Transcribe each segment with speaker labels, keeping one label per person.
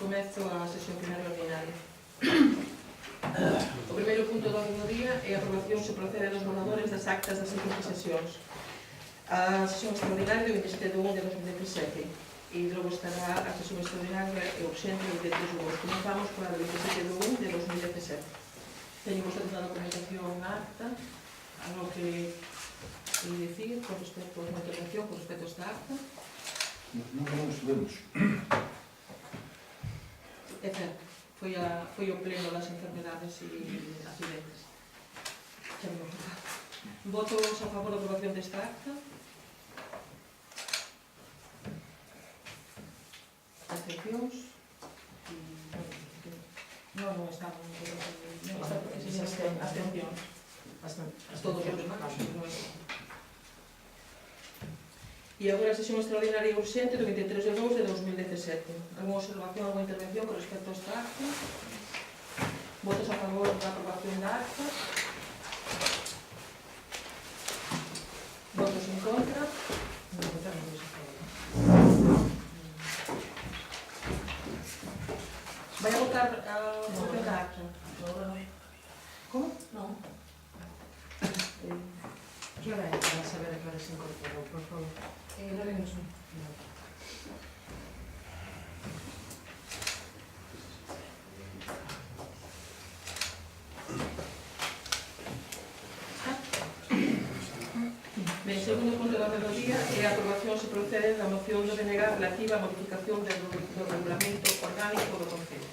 Speaker 1: Comezo a sesión plenaria ordinaria. O primeiro punto do orden do día é a aprobación se procede dos borradores das actas das seguintes sesións. A sesión extraordinaria do 27 de 1 de 2017 e logo estará a sesión extraordinaria e urxente do 23 de 2. Comenzamos con a do 27 de 1 de 2017. Teño vostedes na documentación acta, algo que dicir con respecto a unha intervención con respecto a esta acta.
Speaker 2: Non sabemos.
Speaker 1: É certo, foi o pleno das enfermedades e accidentes. Votos a favor da aprobación desta acta. Abstencións. Non está porque se abstencións. Todos os demás. E agora a sesión extraordinaria e urxente do 23 de 2 de 2017. Alguna observación, alguna intervención con respecto a esta acta? Votos a favor da aprobación da acta? Votos en contra? Vai a votar a aprobación da acta? Como? Non.
Speaker 3: Que hora é para saber a que hora se incorporou, por favor?
Speaker 1: Lo vemos. Ben, segundo punto do orden do día é a aprobación se procede da moción do denegar relativa á modificación do regulamento orgánico do Concello.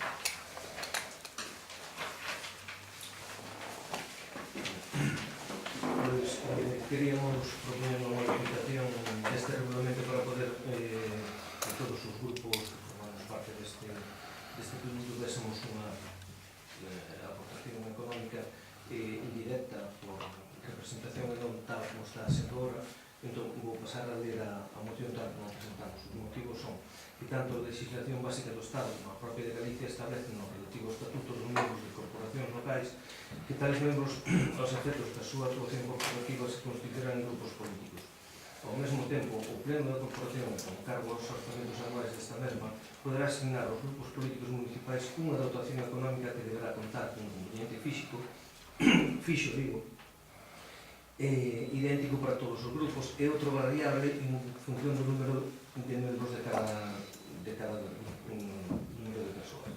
Speaker 4: Queríamos proponer unha modificación deste regulamento para poder que todos os grupos que formamos parte deste produto désemos unha aportación económica indirecta por representación e non tal como está sendo ahora. Entón, vou pasar a ler a moción tal como presentamos. Os motivos son que tanto a legislación básica do Estado como a propia de Galicia establecen no relativo ao estatuto dos membros de corporacións locais que tales membros, aos efectos da súa actuación corporativa, se constituirán en grupos políticos. Ao mesmo tempo, o Pleno da Corporación, con cargo aos orzamentos anuais desta mesma, poderá asignar aos grupos políticos municipais unha dotación económica que deberá contar con un componente fixo, idéntico para todos os grupos, e outro variable en función do número de membros de cada número de persoas.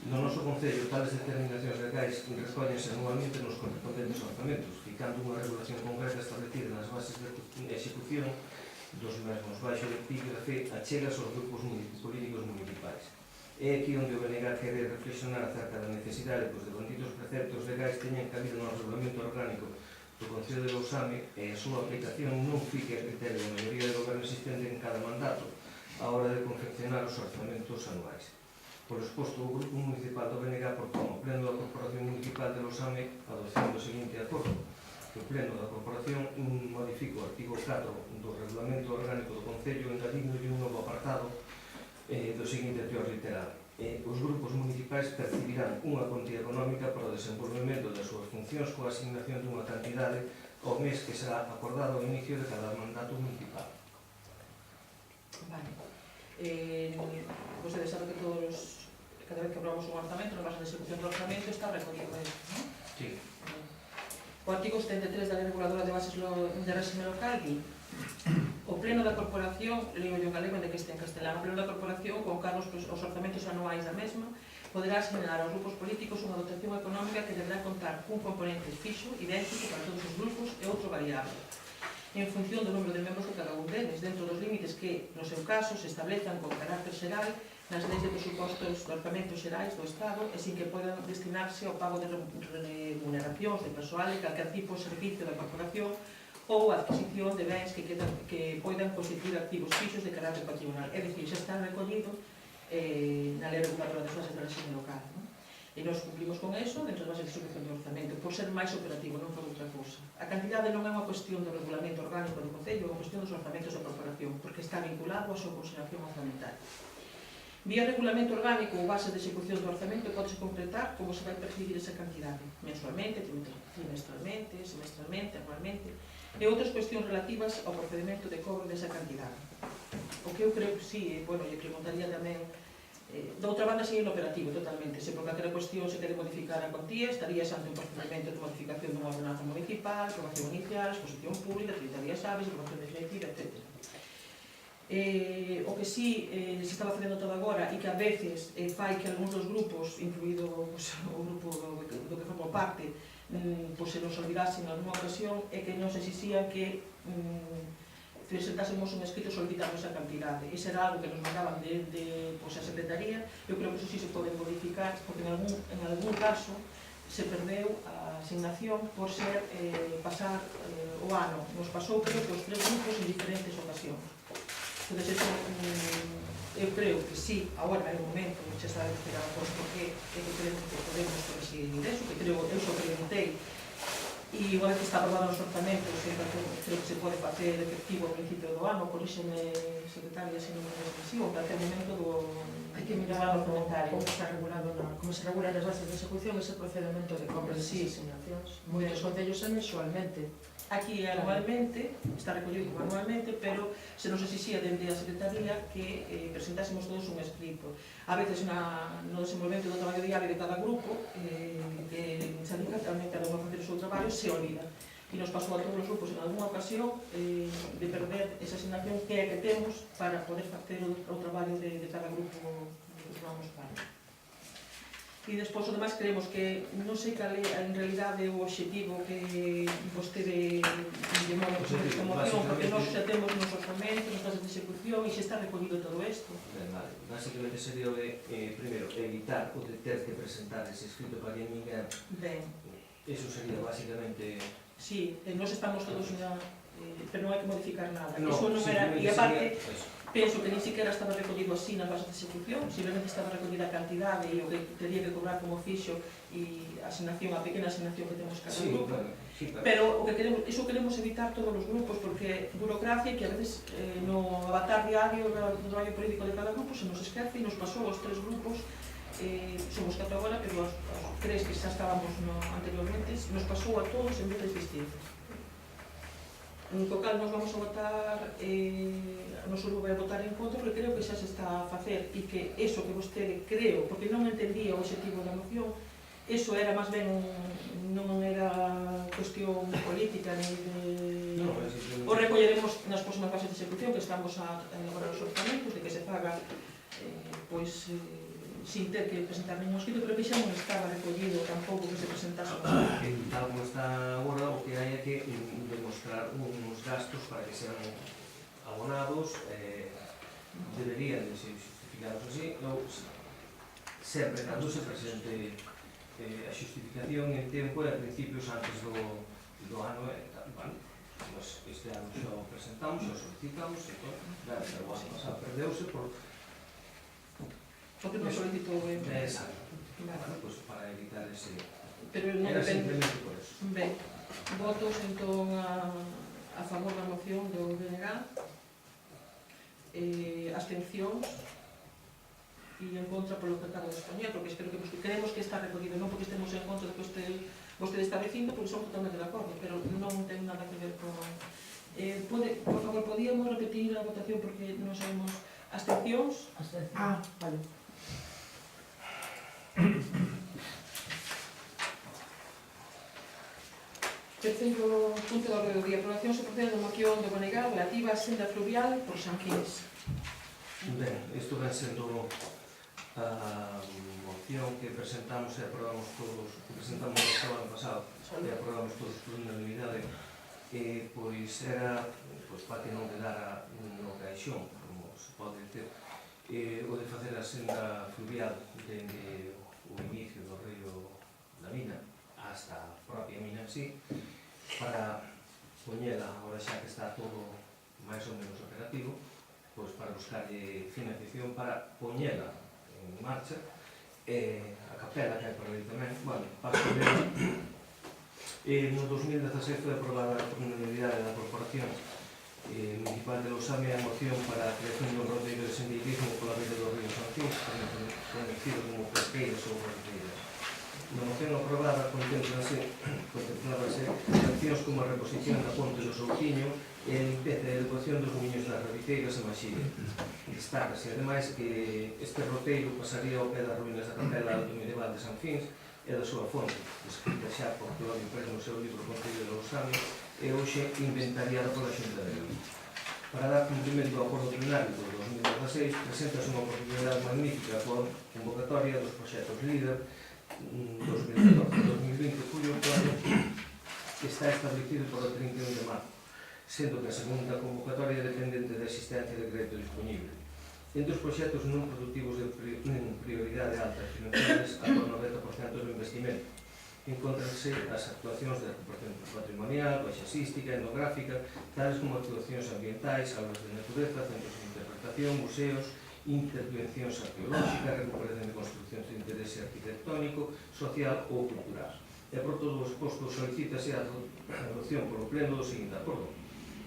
Speaker 4: No noso Concello, tales determinacións legais recóllense anualmente nos correspondentes orzamentos, ficando unha regulación concreta establecida nas bases de execución dos mesmos. Baixo o pico da fe achegas aos grupos políticos municipais. É aquí onde o BNG quere reflexionar acerca da necesidade pois de benditos preceptos legais teñan cabido no regulamento orgánico do Concello de Lousame e a súa aplicación non fique a criterio da maioría do goberno existente en cada mandato a hora de confeccionar os orzamentos anuais. Por exposto, o Grupo Municipal do BNG propón ao Pleno da Corporación Municipal de Lousame a adopción do seguinte acordo, que o Pleno da Corporación modifica o artigo 4 do Regulamento Orgánico do Concello engadindo-lle un novo apartado do seguinte teor literal. Os grupos municipais percibirán unha cuantía económica para o desenvolvemento das súas funcións coa asignación dunha cantidade ao mes que será acordado ao inicio de cada mandato municipal.
Speaker 1: Vale. Vostedes saben que cada vez que aprobamos un orzamento, na base de execución do orzamento está recollido isto, non?
Speaker 4: Sí.
Speaker 1: O artigo 73 da Lei Reguladora de Bases de Réxime Local di: o Pleno da Corporación, leo yo en galego de que este en castelán, o Pleno da Corporación, con cargos os orzamentos anuais da mesma, poderá asignar aos grupos políticos unha dotación económica que deberá contar cun componente fixo, idéntico para todos os grupos e outro variable, en función do número de membros de cada un deles, dentro dos límites que, no seu caso, se establezan con carácter xeral nas leis de presupostos de orzamentos xerais do Estado e sin que podan destinarse ao pago de remuneracións de persoal e calquer tipo de servicio da corporación ou a adquisición de bens que poidan constituir activos fixos de carácter patrimonial. É dicir, xa está recollido na Lei Reguladora das Bases de Réxime Local. E nós cumplimos con eso dentro das bases de execución do orzamento, por ser máis operativo, non por outra cousa. A cantidade non é unha cuestión do regulamento orgánico do Concello, é unha cuestión dos orzamentos da corporación, porque está vinculado á súa consideración orzamentaria. Vía regulamento orgánico ou base de execución do orzamento podese concretar como se vai percibir esa cantidade, mensualmente, trimestralmente, semestralmente, anualmente, e outras cuestións relativas ao procedimento de cobro desa cantidade. O que eu creo que sí, bueno, lle preguntaría tamén Da outra banda, sin inoperativo totalmente. Se por calquera cuestión se quere modificar a cuantía, estarías ante un procedimento de modificación dunha ordenanza municipal, aprobación inicial, exposición pública, 30 días hábiles, aprobación definitiva, etc. O que sí se estaba facendo todo agora e que a veces fai que algúns dos grupos, incluído o grupo do que formo parte, se nos olvidasen en alguna ocasión, é que nos exixían que presentásemos un escrito solicitando esa cantidade. Ese era algo que nos mandaban de a Secretaría. Eu creo que eso sí se pode modificar, porque en algún caso se perdeu a asignación por ser pasar o ano. Nos pasou, creo, que os 3 grupos en diferentes ocasións. Entón, eso, eu creo que sí, agora é o momento, xa está a explicar a por que creemos que podemos corregir eso, que creo, eu só preguntei, e unha vez que está aprobado nos orzamentos, creo que se pode facer efectivo ao principio do ano, corríxeme, secretaria, se non é expresivo, para ter momento do...
Speaker 3: Hai que mirar como está regulado como se regulan as bases de execución ese procedemento de compra de asignacións. Moitos concellos é mensualmente.
Speaker 1: Aquí anualmente, está recollido anualmente, pero se nos exixía dende a Secretaría que presentásemos todos un escrito. A veces no desenvolvemento do traballo diario de cada grupo, que se adica tamén cada unha a facer o seu traballo, se olvida. E nos pasou a todos os grupos en alguna ocasión de perder esa asignación que é que temos para poder facer o traballo de cada grupo que vamos para. E despois, o demais, creemos que non sei cal é en realidade o obxectivo que vostede lle mola a promoción, porque nós xa temos nos orzamentos, nos bases de execución, e xa está recollido todo isto.
Speaker 4: Vale, basicamente sería o de, primeiro, evitar o de ter que presentar ese escrito para que ninguén...
Speaker 1: Ben.
Speaker 4: Eso sería basicamente...
Speaker 1: Sí, nós estamos todos na... pero non hai que modificar nada.
Speaker 4: No,
Speaker 1: Eso non era... E aparte,
Speaker 4: sería...
Speaker 1: penso que ni siquiera estaba recollido así nas bases de execución, simplemente estaba recollida a cantidade e o que tería que cobrar como fixo e a asignación, a pequena asignación que temos cada grupo. Pero o que queremos, iso queremos evitar todos os grupos, porque burocracia que a veces no avatar diario do traballo político de cada grupo se nos esquece e nos pasou aos 3 grupos, somos 4 agora, pero aos 3 que xa estábamos anteriormente, nos pasou a todos en veces distintos. No cal nos vamos a votar, nos vai a votar en contra, porque creo que xa se está a facer e que eso que vostede creo, porque non entendía o objetivo da moción, eso era máis ben, non era cuestión política ni de... O recolleremos nas próximas fases de execución que estamos a elaborar os orzamentos, de que se faga sin ter que presentar ningún escrito, pero que xa non estaba recollido tampouco que se presentase.
Speaker 4: Tal como está agora, o que hai é que demostrar uns gastos para que sean abonados, deberían de ser justificados así, ou sempre cando se presente a justificación en tempo e a principios antes do ano, bueno, este ano xa o presentamos, xa o solicitamos, entón, claro, o ano pasado perdeuse por...
Speaker 1: Porque non solicitou ben.
Speaker 4: Exacto. Bueno, pues para evitar ese...
Speaker 1: Pero non
Speaker 4: era
Speaker 1: depende.
Speaker 4: simplemente por eso.
Speaker 1: Ben, votos entón a favor da moción do BNG, abstencións e en contra polo que acabo de expoñer, porque espero que queremos que está recollido, non porque estemos en contra do que vostede está dicindo, porque somos totalmente de acordo, pero non ten nada que ver con... por favor, podíamos repetir a votación porque non sabemos abstencións?
Speaker 3: Ah, vale.
Speaker 1: Terceiro punto da orde do día, aprobación se procede da moción do Bonegal relativa á senda fluvial por San Quins.
Speaker 4: Ben, isto ven sendo a moción que presentamos e aprobamos todos, que presentamos o ano pasado e aprobamos todos por unanimidade, pois era para que non quedara no caixón, como se pode dizer, o de facer a senda fluvial dende o inicio do río da mina hasta a propia mina en sí, para poñela, agora xa que está todo máis ou menos operativo, pois para buscarlle financiación para poñela en marcha, a capela que hai por aí tamén, bueno, para poder... No 2016 foi aprobada por unanimidade da Corporación Municipal de Lousame a moción para a creación do rodeiro de sendeirismo pola beira do río San Quins, conhecido como Pesqueiras ou Roteiras. Na moción aprobada contemplábase accións como a reposición da ponte do Souquiño e a limpeza e adecuación dos muiños das Rabiceiras e Maxide. destaca, e ademais que este roteiro pasaría ao pé das ruínas da capela do medieval de San Fins e da súa fonte, descrita xa por Claudio Pérez no seu libro Concello de Lousame e hoxe inventariada pola Xunta de Galicia. Para dar cumprimento ao acordo plenario do 2016, presentase unha oportunidade magnífica coa convocatoria dos proxectos LEADER 2014-2020, cuyo plano está establecido por o 31 de marzo, sendo que a segunda convocatoria é dependente da existencia de crédito disponible. Entre os proxectos non productivos de prioridade alta e financiables, a por 90% do investimento. Encontranse as actuacións de recuperación patrimonial, paisasística, etnográfica, tales como actuacións ambientais, aulas de natureza, centros de interpretación, museos, intervencións arqueolóxicas, recuperación de construccións de interese arquitectónico, social ou cultural. E por todo o exposto solicítase a adopción polo pleno do seguinte acordo,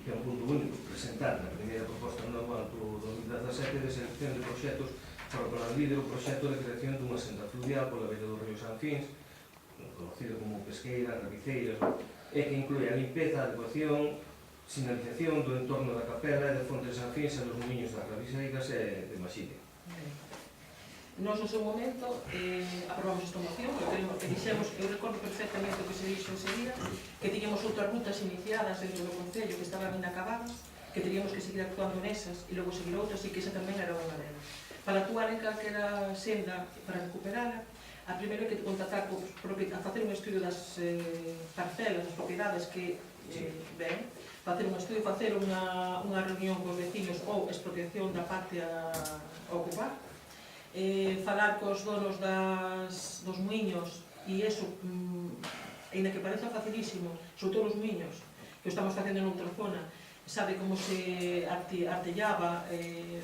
Speaker 4: que é un punto único, presentar na primeira proposta anual do 2017 de selección de proxectos para o plan líder o proxecto de creación dunha senda fluvial pola beira do río San Fins, conocido como Pesqueira, Rabiceiras, e que inclúe a limpeza, a adecuación, sinalización do entorno da capela e de Fonte de San Fins e dos muiños das Rabiceiras e de Maxide.
Speaker 1: Nos, no seu momento, aprobamos esta moción, que dixemos, eu recordo perfectamente o que se dixo ese día, que tiñamos outras rutas iniciadas dentro do Concello que estaban inacabadas, que teríamos que seguir actuando nesas e logo seguir outras, e que esa tamén era unha delas. Para actuar en calquera senda, para recuperala, a primeiro hai que contactar a facer un estudio das parcelas, das propiedades que ven, facer un estudio, facer unha reunión cos vecinos ou expropiación da parte a ocupar, falar cos donos dos muiños, e eso, ainda que pareza facilísimo, sobre todo os muiños, que o estamos facendo noutra zona, sabe como se artellaba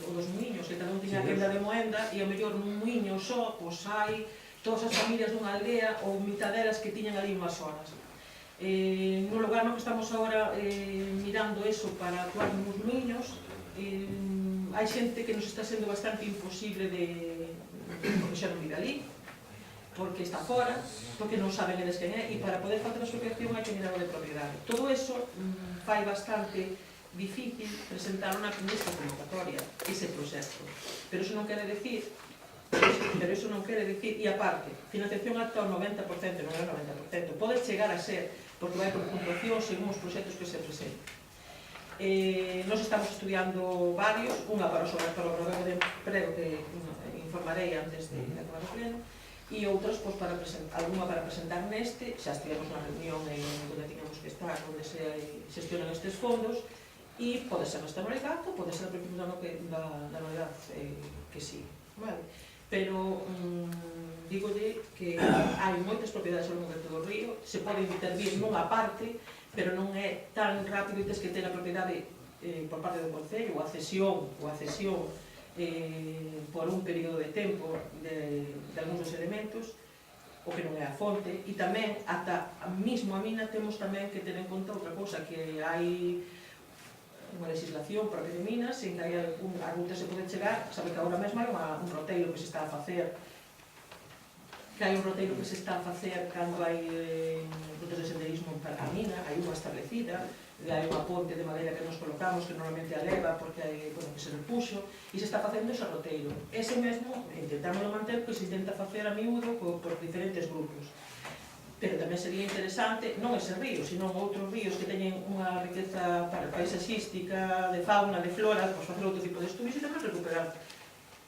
Speaker 1: o dos muiños, que cada un tiña quenda de moenda, e ao mellor nun muiño só, pois hai todas as familias dunha aldea ou mitaderas que tiñan ali unhas horas. No lugar no que estamos agora mirando eso para actuar nos muiños, hai xente que nos está sendo bastante imposible porque xa non vive ali, porque está fora, porque non saben eles quen é, e para poder facer a asociación hai que mirar o de propiedade. Todo eso fai bastante difícil presentar unha nesta convocatoria, ese proxecto. Pero iso non quere decir, e aparte, financiación ata o 90%, non é o 90%, pode chegar a ser, porque vai por puntuación según os proxectos que se presenten. Nos estamos estudiando varios, unha para o Obradoiro de Emprego, que informarei antes de acabar o pleno, e outras, alguna para presentar neste, xa estivemos na reunión onde tínhamos que estar, onde se xestionan estes fondos, e pode ser nesta anualidade, pode ser a principio da anualidade que sí, vale? Pero dígolle que hai moitas propiedades ao longo do río, se pode intervir nunha parte, pero non é tan rápido e tes que ter a propiedade por parte do Concello, ou a cesión por un período de tempo de algúns dos elementos, o que non é a fonte, e tamén, ata mesmo a mina, temos tamén que ter en conta outra cousa, que hai unha legislación propia de minas, en que hai a ruta se pode chegar, sabe que agora mesmo hai un roteiro que se está a facer, cando hai rutas de senderismo para a mina, hai unha establecida, hai unha ponte de madeira que nos colocamos, que normalmente a leva, porque hai, que se repuxo, e se está facendo ese roteiro. Ese mesmo, intentámoslo manter, pois se intenta facer a miúdo por diferentes grupos. Pero tamén sería interesante, non ese río, sino outros ríos que teñen unha riqueza paisaxística, de fauna, de flora, pois facer outro tipo de estudios e tamén recuperar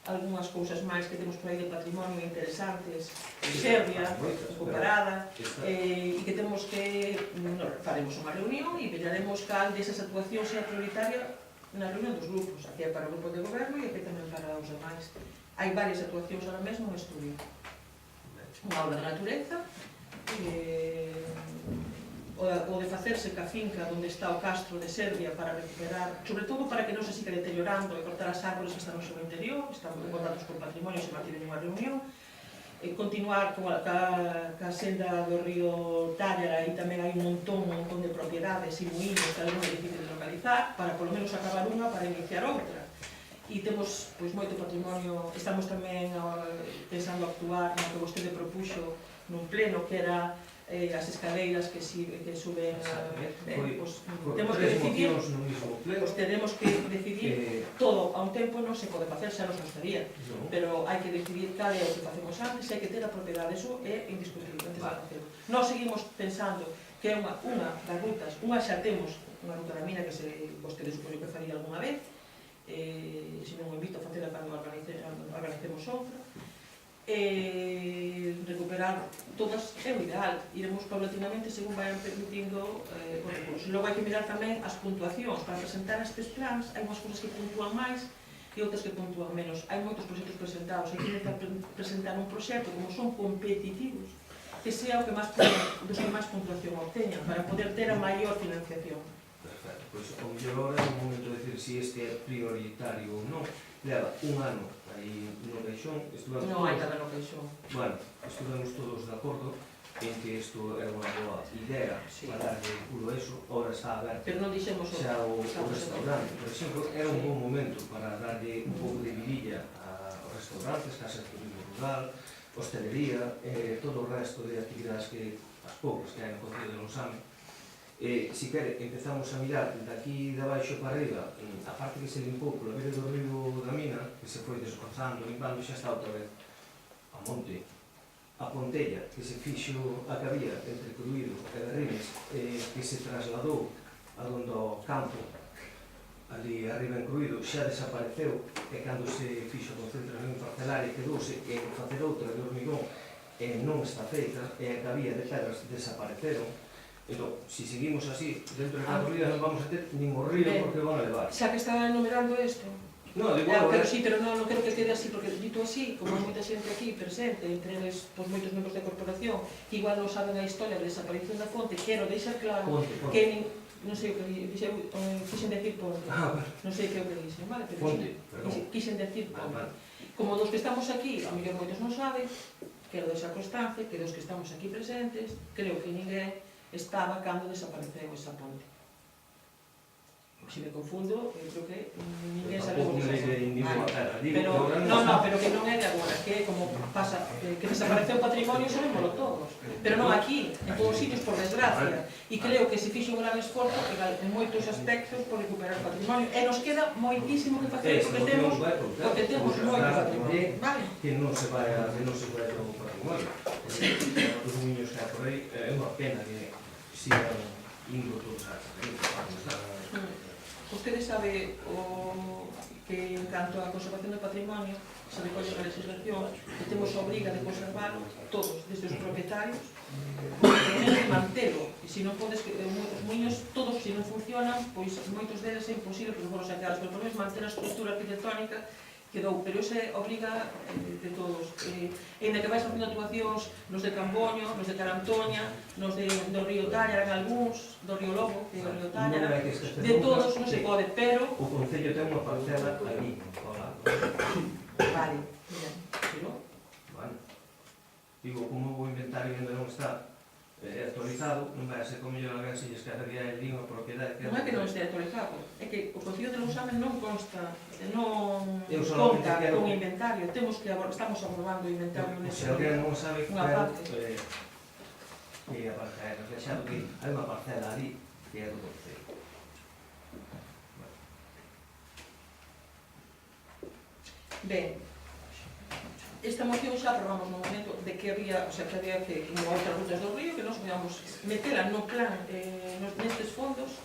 Speaker 1: algunhas cousas máis que temos por aí de patrimonio interesantes, Serbia, recuperada, e que temos que, faremos unha reunión e miraremos cal desas actuacións é prioritaria na reunión dos grupos, aquí é para o grupo de goberno e aquí tamén para os demais. Hai varias actuacións ahora mesmo en estudio. Unha aula de natureza, o de facerse ca finca onde está o castro de Serbia para recuperar, sobre todo para que non se siga deteriorando e cortar as árboles que están no seu interior, estamos en contactos con patrimonio, se mantiven unha reunión, continuar ca senda do río Tállara, e tamén hai un montón de propiedades e muíños que algo é difícil de localizar, para polo menos acabar unha para iniciar outra. E temos moito patrimonio, estamos tamén pensando actuar no que vostede propuxo nun pleno, que era as escaleiras que suben temos que
Speaker 4: tres
Speaker 1: decidir
Speaker 4: mocións no mismo pleno.
Speaker 1: tenemos que decidir todo a un tempo non se pode facer, xa nos gustaría,
Speaker 4: Non.
Speaker 1: pero hai que decidir cal é o que facemos antes, hai que ter a propiedade, eso é indiscutible antes de facer. Nós seguimos pensando que é unha das rutas, unha xa temos unha ruta da mina que vostedes supoño que faría algunha vez, se non o invito a facela cando organicemos outra, recuperar todas é o ideal, iremos paulatinamente según vayan permitindo os recursos. Logo hai que mirar tamén as puntuacións para presentar estes plans, hai unhas cousas que puntúan máis e outras que puntúan menos. Hai moitos proxectos presentados, hai que intentar presentar un proxecto como son competitivos, que sea o que máis dos que máis puntuación obteñan, para poder ter a maior financiación.
Speaker 4: Perfecto, pois o mellor agora é o momento de decir se este é prioritario ou non. Leva un ano aí no Caixón, estuvemos
Speaker 1: Non hai nada no Caixón.
Speaker 4: Bueno, estuvemos todos de acordo en que isto era unha boa idea para darle culo a eso, ahora está aberto
Speaker 1: Pero non dixemos
Speaker 4: xa o restaurante, por exemplo, era un bom momento para darle un pouco de vidilla aos restaurantes, casas de turismo rural, hostelería, todo o resto de actividades que as poucas que hai no Concello de Lousame. Si quere, empezamos a mirar daqui de abaixo para arriba, a parte que se limpou pola beira do río da mina, que se foi desbrozando, limpando, xa está outra vez a monte. A Pontella, que se fixo a que había entre Cruído e Berrines, que se trasladou a donde o campo, ali arriba en Cruído, xa desapareceu, e cando se fixo a concentración parcelaria quedouse en facer outra de hormigón, non está feita, e a que había de pedras desapareceron. Entón, se seguimos así, dentro de 4 días non vamos a ter nin o río porque van a levar.
Speaker 1: Xa que está enumerando isto,
Speaker 4: No, digo,
Speaker 1: pero sí, pero non quero que quede así, porque dito así, como hai moita xente aquí presente, entre eles moitos membros da corporación, que igual non saben a historia da desaparición da fonte, quero deixar claro que non sei o que quixen decir ponte, non sei que é o que dixen, vale? Pero quixen decir ponte. Como dos que estamos aquí, a mellor moitos non saben, quero deixar constancia que dos que estamos aquí presentes, creo que ninguén estaba cando desapareceu esa ponte. Se me confundo, creo que ninguén sabe o que pero pero que non é de agora, que é como pasa, que desapareceu o patrimonio, sabémoslo todos, pero non aquí, en todos os sitios, por desgracia, e creo que se fixe un gran esforzo en moitos aspectos por recuperar o patrimonio, e nos queda moitísimo que facer, porque temos moito patrimonio, vale?
Speaker 4: Que non se vai o patrimonio, porque os niños que hai por aí, é unha pena que sigan indo todos a
Speaker 1: Vostede sabe que en canto á conservación do patrimonio se recolle na legislación que temos a obriga de conservarlo todos, desde os propietarios, de mantelo, e se non podes, os muiños todos, se non funcionan, pois moitos deles é imposible, porque foron sacados, pero por menos manter a estructura arquitectónica quedou, pero iso é obriga de todos. E ainda que vais facendo actuacións nos de Camboño, nos de Carantoña, nos do río Talla, eran algúns, do río Lobo, que é o río Talla, de todos non se pode, pero...
Speaker 4: O Concello ten unha parcela ali, ao lado.
Speaker 1: Vale, mira, pero...
Speaker 4: Bueno, digo, como o inventario ainda non está actualizado, non vai a ser como mellor alguén se lles quedaría en unha propiedade.
Speaker 1: Non é que non estea actualizado, é que o Concello de Lousame non consta, non
Speaker 4: conta
Speaker 1: con inventario, estamos aprobando o inventario
Speaker 4: Se alguén non sabe que
Speaker 1: parte.
Speaker 4: Que a parcela, reflexado que hai unha parcela ali que é do Concello.
Speaker 1: Ben, esta moción xa aprobamos no momento de que había, o sea, que había que, como outras rutas do río, que nos podíamos metela no plan, nestes fondos,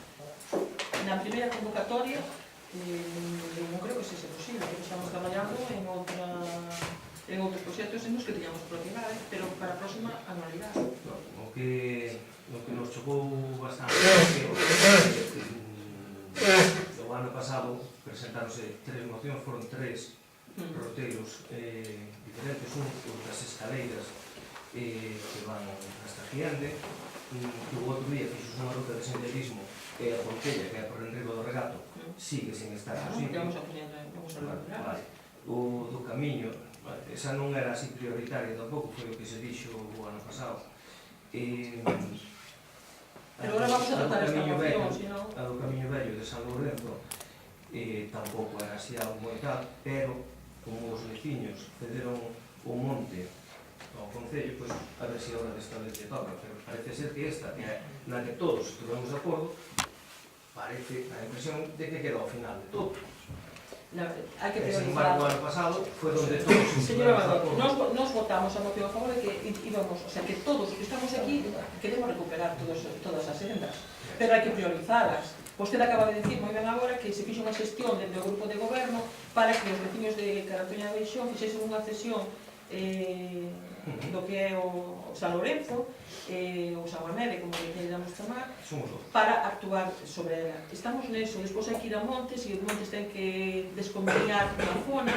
Speaker 1: na primeira convocatoria, non creo que sexa posible, porque estamos traballando en outros proxectos en os que teñamos propiedade, pero para a próxima anualidade.
Speaker 4: O que nos chocou bastante o ano pasado presentáronse 3 mocións, foron 3 roteiros diferentes, un das escaleiras que van hasta Giande, que o outro día fixos unha ruta de senderismo e a Pontella, que é por enriba do regato, sigue sin estar posible. O do camiño, esa non era así prioritaria tampouco, foi o que se dixo o ano pasado.
Speaker 1: Pero agora vamos a tratar esta moción, senón...
Speaker 4: A do Camiño Vello de San Lourenzo tampouco era así algo moi tal, pero como os veciños cederon o monte ao Concello, pois a ver se a hora desta vez lle toca, pero parece ser que esta, que é na que todos estuvemos de acordo, parece a impresión de que queda ao final de todo.
Speaker 1: Hai que
Speaker 4: Sin
Speaker 1: priorizar.
Speaker 4: embargo, o ano pasado foi donde todos
Speaker 1: Señor
Speaker 4: estuvemos de
Speaker 1: Abador,
Speaker 4: acordo.
Speaker 1: nos votamos a moción a favor de que íbamos, o sea, que todos os que estamos aquí queremos recuperar todas as sendas, pero hai que priorizalas. Vostede acaba de decir moi ben agora que se fixo unha xestión dentro do grupo de goberno para que os veciños de Caratoña de Beixón fixesen unha cesión do que é o San Lorenzo, o San Mamede, como le queiramos chamar,
Speaker 4: Somos dos.
Speaker 1: para actuar sobre ela. Estamos neso, despois hai que ir a Montes e os Montes ten que desconveniar unha zona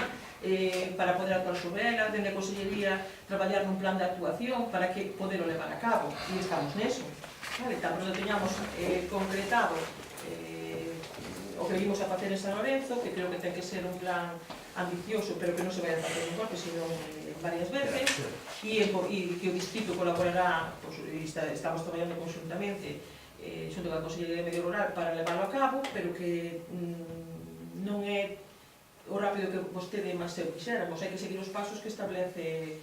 Speaker 1: para poder actuar sobre ela, dende a Consellería traballar nun plan de actuación para que poder o levar a cabo, e estamos neso. Vale, tanto non teñamos concretado o que vimos a facer en San Lorenzo, que creo que ten que ser un plan ambicioso, pero que non se vai a facer un golpe, sino varias veces, e que o distrito colaborará, pues, estamos traballando conjuntamente xunto coa Consellería de Medio Rural para levarlo a cabo, pero que non é o rápido que vostede máis eu quixéramos, hai que seguir os pasos que establece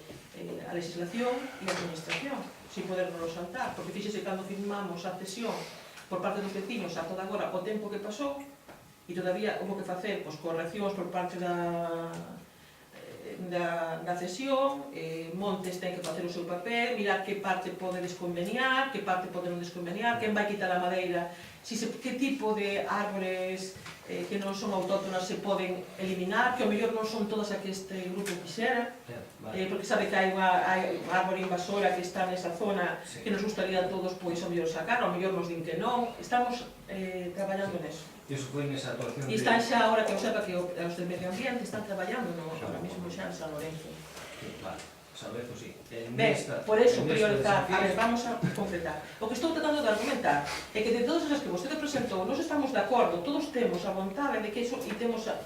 Speaker 1: a legislación e a administración, sin podernos saltar, porque fíxese cando firmamos a cesión por parte dos veciños a toda agora o tempo que pasou, e todavía houve que facer correccións por parte da cesión, Montes ten que facer o seu papel, mirar que parte pode desconveniar, que parte pode non desconveniar, quen vai quitar a madeira, que tipo de árbores que non son autóctonas se poden eliminar, que ao mellor non son todas a que este grupo quixera, porque sabe que hai unha árbore invasora que está nesa zona que nos gustaría a todos pois ao mellor sacar, ao mellor nos din que non, estamos traballando neso.
Speaker 4: Iso foi nesa actuación
Speaker 1: E están xa, ahora que observa que os del medio ambiente están traballando ahora mesmo xa en San Lorenzo.
Speaker 4: Vale, San Lorenzo, sí.
Speaker 1: Ben, por eso, priorizar, a ver, vamos a concretar. O que estou tratando de argumentar é que de todas as que vostede presentou, nós estamos de acordo, todos temos a vontade de que iso, e temos a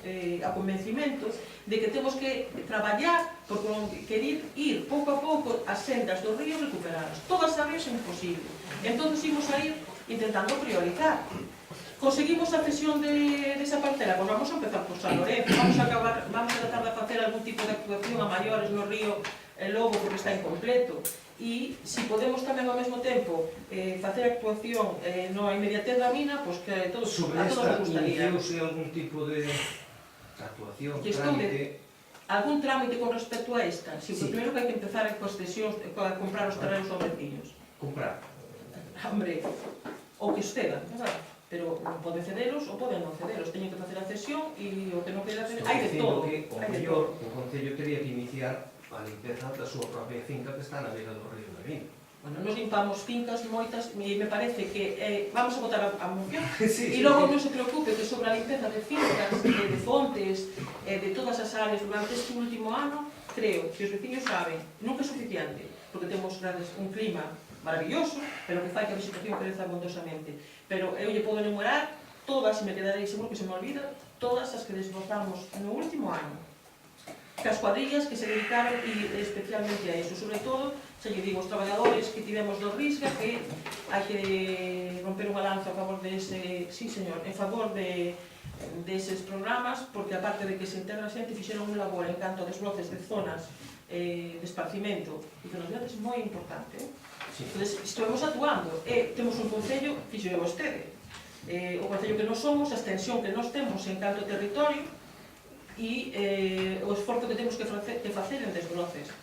Speaker 1: convencimento de que temos que traballar por querer ir pouco a pouco as sendas do río recuperadas. Todas sabes é imposible. Entón, imos a ir intentando priorizar. Conseguimos a cesión desa parcela, pois vamos a empezar por San Lorenzo, vamos a tratar de facer algún tipo de actuación a maiores no río Lobo porque está incompleto, e se podemos tamén ao mesmo tempo facer actuación na inmediatez da mina, pois que a todos nos gustaría.
Speaker 4: Sobre esta, algún tipo de actuación,
Speaker 1: trámite? Algún trámite con respecto a esta? Si, o primeiro que hai que empezar é coas cesións, a comprar os terrenos aos veciños.
Speaker 4: Comprar?
Speaker 1: Hombre, o que estedan, verdad? Pero poden cederos ou poden non cederos, teñen que facer a cesión e o que non queda ceder, hai de todo.
Speaker 4: Que o mellor o Concello teria que iniciar a limpeza da súa propia finca que está na beira do río Navín.
Speaker 1: Bueno, nos limpamos fincas moitas e me parece que vamos a botar a moción e
Speaker 4: Sí,
Speaker 1: logo non se preocupe que sobre a limpeza de fincas, de fontes, de todas as áreas durante este último ano, creo que os veciños saben, nunca é suficiente, porque temos un clima maravilloso, pero que fai que a vegetación creza abondosamente. Pero eu lle podo enumerar todas, e me quedarei seguro que se me olvida, todas as que desbrozamos no último ano. Que as cuadrillas que se dedicaron especialmente a iso, sobre todo, se lle digo, os traballadores que tivemos do Risga, que hai que romper unha lanza a favor dese, sí señor, en favor deses programas, porque aparte de que se integra a xente, fixeron un labor en canto a desbroces de zonas de esparcimento, e que nos veades moi importante. Entón, estivemos actuando, temos un concello, fixo vostede, o concello que nos somos, a extensión que nos temos en canto territorio e o esforzo que temos que facer en desbroces.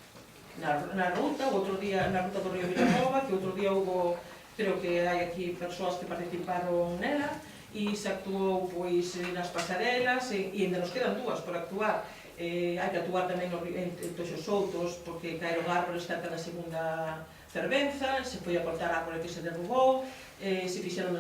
Speaker 1: Na ruta, o outro día, na ruta do río Vilanova, que outro día hubo, creo que hai aquí persoas que participaron nela, e se actuou pois nas pasarelas, e ainda nos quedan dúas por actuar. Hai que actuar tamén en Toxos Soutos, porque caeron árboles cerca da segunda fervenza, se foi a cortar árbore que se derrubou, se fixeron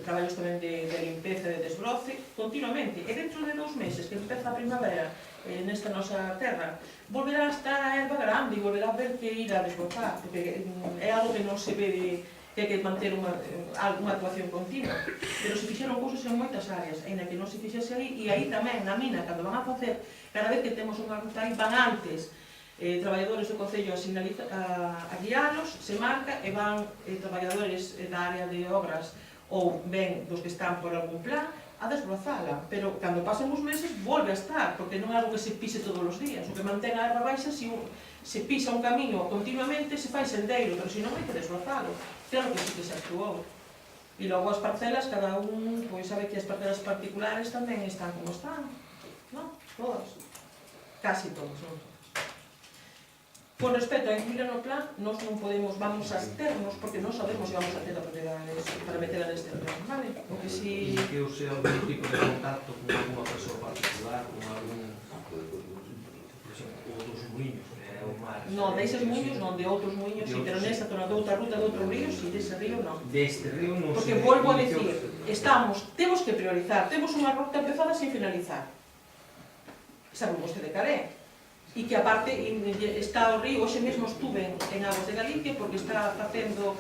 Speaker 1: traballos tamén de limpeza e de desbroce, continuamente. E dentro de 2 meses, que empeza a primavera nesta nosa terra, volverá a estar a erva grande e volverá a ver que ir a desbrozar, porque é algo que non se ve que hai que manter unha actuación continua. Pero se fixeron cousas en moitas áreas, ainda que non se fixese aí, e aí tamén, na mina, cando van a facer, cada vez que temos unha ruta aí, van antes traballadores do Concello a guialos, se marca, e van traballadores da área de obras ou ben dos que están por algún plan a desbrozala, pero cando pasen os meses volve a estar, porque non é algo que se pise todos os días. O que mantén a erva baixa, se pisa un camiño continuamente, se fai sendeiro, pero se non hai que desbrozalo. Claro que sí que se actuou. E logo as parcelas, cada un pois sabe que as parcelas particulares tamén están como están, non? Todas. Casi todas, non todas. Con respecto a incluir no plan, nós non podemos, vamos a externos, porque non sabemos se vamos a ter a propiedade para meterla neste plan, vale? Porque si...
Speaker 4: Que eu sea algún tipo de contacto con alguna persoa particular, con algún... Por exemplo, ou dos muiños, que é o mar...
Speaker 1: Non, deses muiños non, de outros muiños, sí, pero nesta zona de outra ruta de outro río, sí, dese río non.
Speaker 4: Deste río non
Speaker 1: Porque volvo a decir, temos que priorizar, temos unha ruta empezada sin finalizar. Sabe vostede cal é? E que aparte está o río, hoxe mesmo estuve en Aguas de Galicia porque está facendo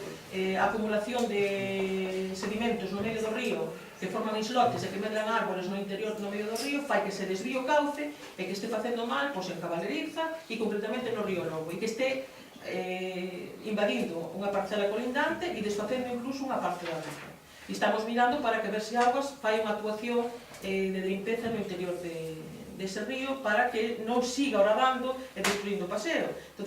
Speaker 1: acumulación de sedimentos no medio do río que forman islotes e que medran árbores no interior no medio do río, fai que se desvíe o cauce e que este facendo mal pois, en Cabaleriza e concretamente no río Lobo e que este invadindo unha parcela colindante e desfacendo incluso unha parte da ruta. E estamos mirando para que ver se Augas fai unha actuación de limpeza no interior dese río para que non siga oravando e destruindo o paseo. Entón,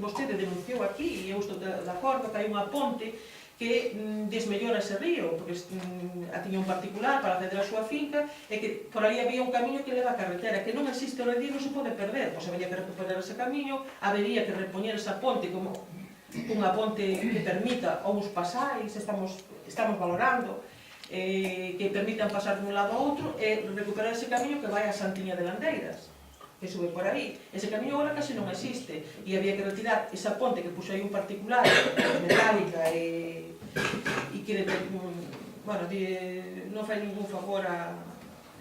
Speaker 1: vostede denunciou aquí, e eu estou de acordo que hai unha ponte que desmellora ese río, porque tiña un particular para acceder á súa finca, e que por aí había un camiño que leva a carretera, que non existe o redil, non se pode perder, pois habería que recuperar ese camiño, habería que repoñer esa ponte como unha ponte que permita os pasais, estamos valorando, que permitan pasar de un lado a outro e recuperar ese camiño que vai a Santiña de Landeiras, que sube por aí. Ese camiño agora casi non existe e había que retirar esa ponte que puxo aí un particular metálica e que bueno, non fai ningún favor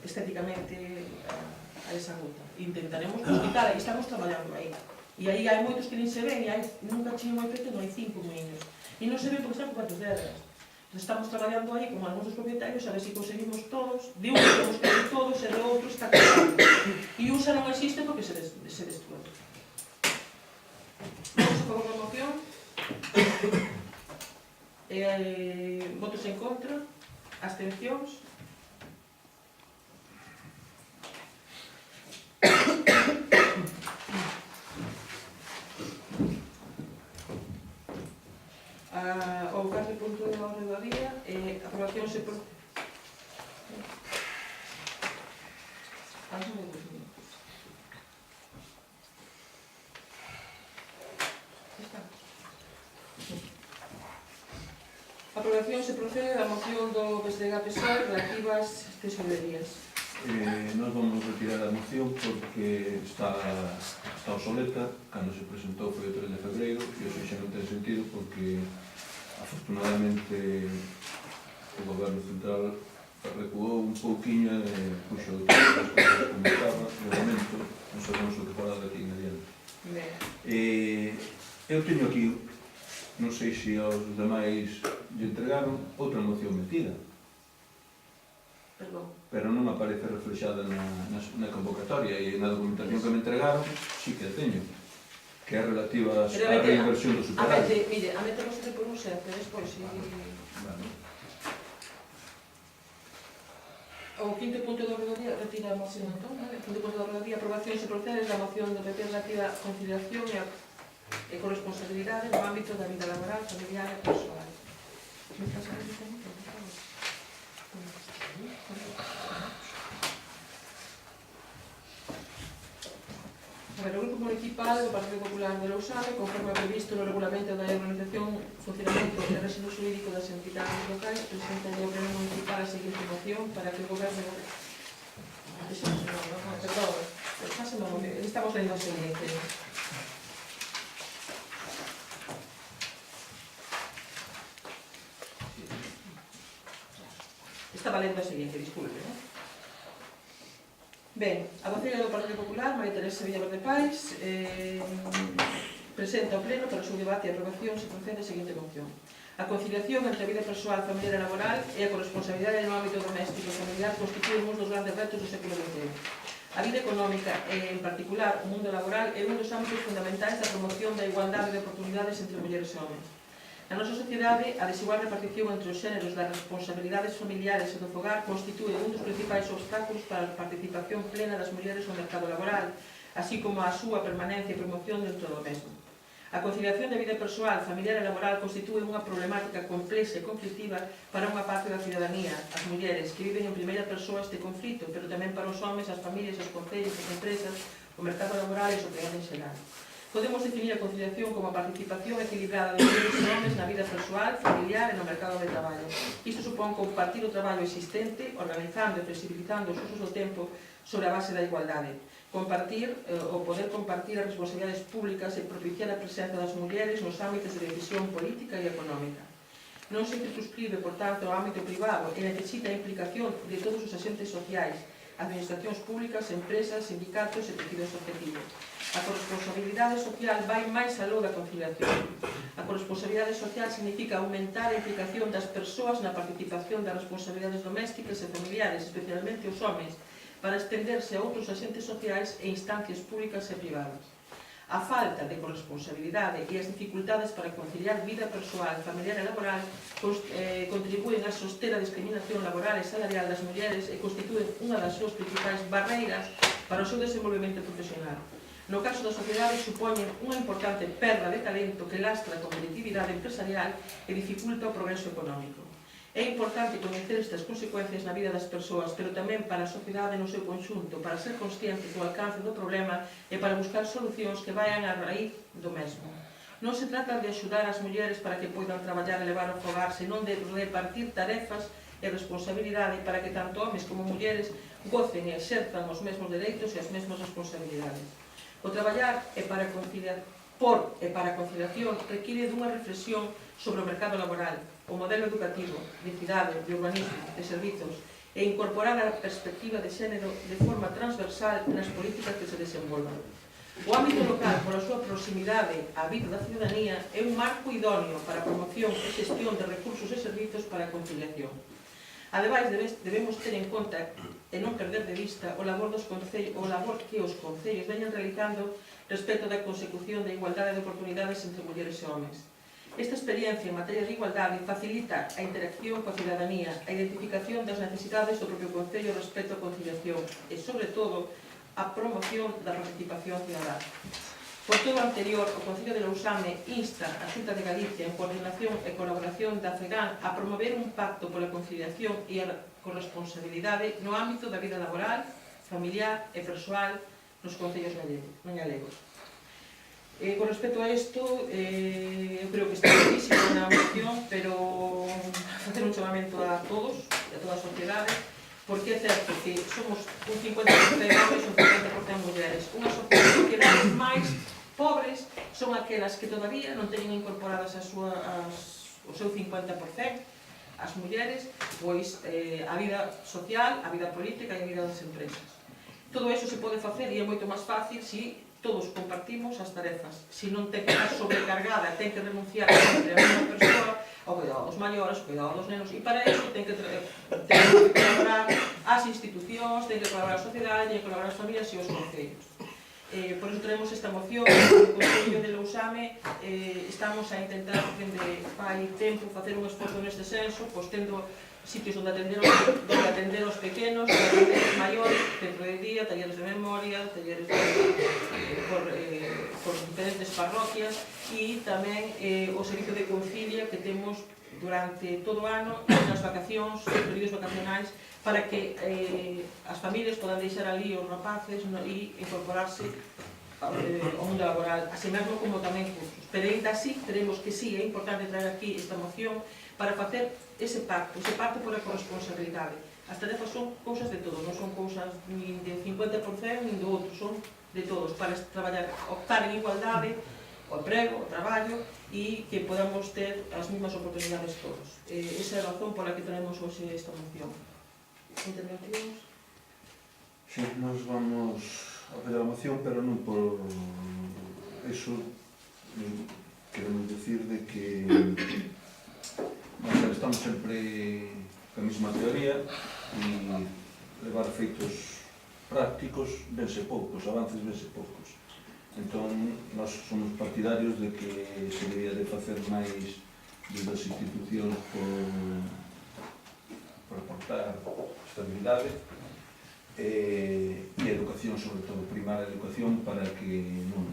Speaker 1: estéticamente a esa ruta. Intentaremos quitar, e estamos traballando aí. E aí hai moitos que nin se ven, e nunca chino moi pequeno, hai 5 moinhos. E non se ven porque están cobertos de ervas. Estamos traballando aí con algúns dos propietarios a ver se conseguimos todos, de un temos que ir todos e de outro está quedando. E un xa non existe porque se destruen. Vamos a favor da moción. Votos en contra, abstencións. O cuarto punto da orde do día aprobación se por... Aprobación se procede da moción do PSDG-PSOE relativas ás tesorerías.
Speaker 2: Nós vamos retirar a moción porque está obsoleta. Cando se presentou foi o 3 de febreiro e hoxe xa non ten sentido porque afortunadamente o goberno central recuou un pouquiño e puxo outras cousas que comentaba de momento, non sabemos o que fará daqui en adiante. Eu teño aquí, non sei se aos demais lle entregaron outra moción metida, pero non aparece reflexada na convocatoria e na documentación que me entregaron sí que a teño, que é relativa á reinversión do superávit.
Speaker 1: Mire, a mete vostede por un xefe, despois si... O quinto punto do orde do día retira a moción, entón, o quinto punto do orde do día, aprobación se procede da moción do PP relativa a conciliación e corresponsabilidade no ámbito da vida laboral, familiar e persoal. O Grupo Municipal do Partido Popular de Lousame, conforme previsto no regulamento da organización, funcionamento e réxime xurídico das entidades locais, presenta o Pleno Municipal a seguinte moción para que o Goberno... Perdón, estamos lendo o seguinte. Estaba lendo o seguinte, disculpe, non? Ben, a vocera do Partido Popular, María Teresa Villaverde Pais, presenta ao Pleno para o seu debate e aprobación se procede a seguinte moción. A conciliación entre a vida persoal, familiar e laboral e a corresponsabilidade no ámbito doméstico e familiar constituen un dos grandes retos do século XX. A vida económica e, en particular, o mundo laboral é un dos ámbitos fundamentais da promoción da igualdade de oportunidades entre mulleres e homens. Na nosa sociedade, a desigual repartición entre os xéneros das responsabilidades familiares e do fogar constitúe un dos principais obstáculos para a participación plena das mulleres no mercado laboral, así como a súa permanencia e promoción dentro do mesmo. A conciliación da vida persoal, familiar e laboral constitúe unha problemática complexa e conflictiva para unha parte da cidadanía, as mulleres, que viven en primeira persoa este conflito, pero tamén para os homes, as familias, os concellos, as empresas, o mercado laboral e a sociedade en xeral. Podemos definir a conciliación como a participación equilibrada de mulleres e homens na vida persoal, familiar e no mercado de traballo. Isto supón compartir o traballo existente, organizando e flexibilizando os usos do tempo sobre a base da igualdade. Compartir, ou poder compartir as responsabilidades públicas e propiciar a presenza das mulleres nos ámbitos de decisión política e económica. Non se circunscribe, por tanto, ao ámbito privado e necesita a implicación de todos os agentes sociais, administracións públicas, empresas, sindicatos e tejidos asociativos. A corresponsabilidade social vai máis aló da conciliación. A corresponsabilidade social significa aumentar a implicación das persoas na participación das responsabilidades domésticas e familiares, especialmente os homens, para estenderse a outros agentes sociais e instancias públicas e privadas. A falta de corresponsabilidade e as dificultades para conciliar vida persoal, familiar e laboral contribúen a soster a discriminación laboral e salarial das mulleres e constitúen unha das súas principais barreiras para o seu desenvolvemento profesional. No caso da sociedade, supoñen unha importante perda de talento que lastra a competitividade empresarial e dificulta o progreso económico. É importante coñecer estas consecuencias na vida das persoas, pero tamén para a sociedade no seu conxunto, para ser conscientes do alcance do problema e para buscar solucións que vayan á raíz do mesmo. Non se trata de axudar as mulleres para que poidan traballar e levar o fogar, senón de repartir tarefas e responsabilidade para que tanto homes como mulleres gocen e exerzan os mesmos dereitos e as mesmas responsabilidades. O traballar para a conciliación require dunha reflexión sobre o mercado laboral, o modelo educativo, de cidade, de urbanismo, de servizos, e incorporar a perspectiva de xénero de forma transversal nas políticas que se desenvolvan. O ámbito local, pola súa proximidade á vida da ciudadanía, é un marco idóneo para a promoción e xestión de recursos e servizos para a conciliación. Ademais, debemos ter en conta e non perder de vista o labor que os concellos veñen realizando respecto da consecución da igualdade de oportunidades entre mulleres e homens. Esta experiencia en materia de igualdade facilita a interacción coa cidadanía, a identificación das necesidades do propio concello respecto á conciliación e, sobre todo, a promoción da participación cidadá. Por todo o anterior, o Concello de Lousame insta a Xunta de Galicia en coordinación e colaboración da FEGAN a promover un pacto pola conciliación e a corresponsabilidade no ámbito da vida laboral, familiar e persoal nos concellos galegos. Con respecto a isto, eu creo que está clarísimo na moción, pero facer un chamamento a todos, a toda a sociedade, porque é certo que somos un 50% homes e un 50% mulleres. Unha sociedade máis pobres son aquelas que todavía non teñen incorporadas o seu 50%, as mulleres, pois a vida social, a vida política e a vida das empresas. Todo iso se pode facer e é moito máis fácil se todos compartimos as tarefas. Se non ten que estar sobrecargada, ten que renunciar sempre a unha persoa ao cuidado dos maiores, ao cuidado dos nenos, e para iso ten que colaborar as institucións, ten que colaborar a sociedade, ten que colaborar as familias e os concellos. Por iso traemos esta moción. O Concello de Lousame estamos a intentar, dende fai tempo, facer un esforzo neste senso, pois tendo sitios onde atender os pequenos, onde atender os maiores, centro de día, talleres de memoria, talleres por diferentes parroquias, e tamén o servizo de concilia que temos durante todo o ano e nas vacacións, os períodos vacacionais, para que as familias podan deixar ali os rapaces e incorporarse ao mundo laboral, así mesmo como tamén cursos. Pero ainda así, creemos que sí, é importante traer aquí esta moción para facer ese pacto pola corresponsabilidade. As tarefas son cousas de todos, non son cousas nin de 50% nin do outro, son de todos, para traballar, optar en igualdade, o emprego, o traballo, e que podamos ter as mesmas oportunidades todos. Esa é a razón pola que tenemos hoxe esta moción. Intervencións?
Speaker 5: Sí, nos vamos a ver a moción, pero non por eso queremos decir de que estamos sempre ca mesma teoría e levar feitos prácticos vense poucos, avances vense poucos. Entón, nós somos partidarios de que se debía de facer máis
Speaker 2: desde as institucións por aportar estabilidade e a educación, sobre todo, primar a educación para que non